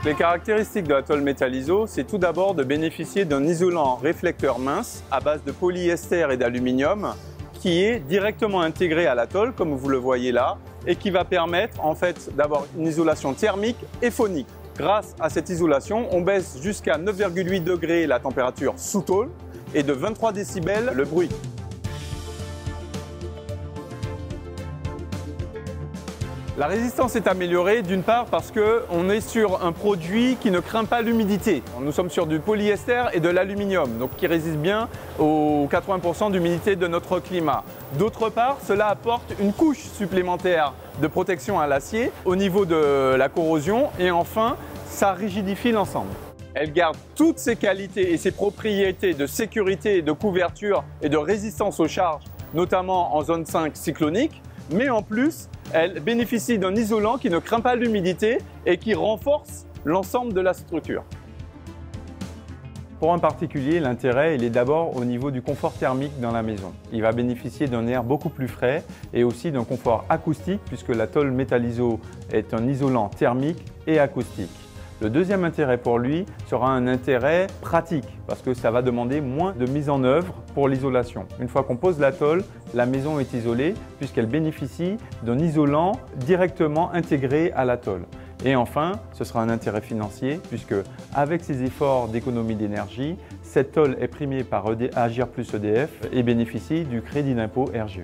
Les caractéristiques de la tôle Metal-Iso, c'est tout d'abord de bénéficier d'un isolant réflecteur mince à base de polyester et d'aluminium qui est directement intégré à la tôle, comme vous le voyez là, et qui va permettre en fait d'avoir une isolation thermique et phonique. Grâce à cette isolation, on baisse jusqu'à 9,8 degrés la température sous tôle et de 23 décibels le bruit. La résistance est améliorée d'une part parce qu'on est sur un produit qui ne craint pas l'humidité. Nous sommes sur du polyester et de l'aluminium, donc qui résiste bien aux 80% d'humidité de notre climat. D'autre part, cela apporte une couche supplémentaire de protection à l'acier au niveau de la corrosion et enfin, ça rigidifie l'ensemble. Elle garde toutes ses qualités et ses propriétés de sécurité, de couverture et de résistance aux charges, notamment en zone 5 cyclonique, mais en plus, elle bénéficie d'un isolant qui ne craint pas l'humidité et qui renforce l'ensemble de la structure. Pour un particulier, l'intérêt il est d'abord au niveau du confort thermique dans la maison. Il va bénéficier d'un air beaucoup plus frais et aussi d'un confort acoustique puisque la tôle Metal-Iso est un isolant thermique et acoustique. Le deuxième intérêt pour lui sera un intérêt pratique parce que ça va demander moins de mise en œuvre pour l'isolation. Une fois qu'on pose la tôle, la maison est isolée puisqu'elle bénéficie d'un isolant directement intégré à la tôle. Et enfin, ce sera un intérêt financier puisque avec ses efforts d'économie d'énergie, cette tôle est primée par Agir Plus EDF et bénéficie du crédit d'impôt RGE.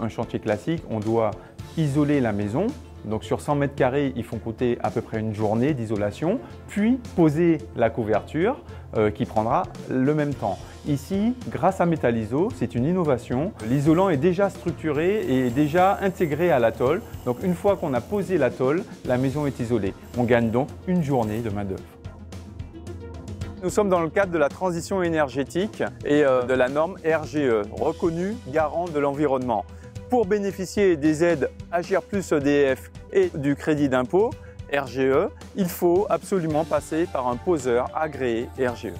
Un chantier classique, on doit isoler la maison. Donc sur 100 mètres carrés, ils font coûter à peu près une journée d'isolation, puis poser la couverture qui prendra le même temps. Ici, grâce à Metal-Iso, c'est une innovation. L'isolant est déjà structuré et déjà intégré à la tôle. Donc une fois qu'on a posé la tôle, la maison est isolée. On gagne donc une journée de main-d'œuvre. Nous sommes dans le cadre de la transition énergétique et de la norme RGE, reconnue garant de l'environnement. Pour bénéficier des aides Agir Plus EDF et du crédit d'impôt RGE, il faut absolument passer par un poseur agréé RGE.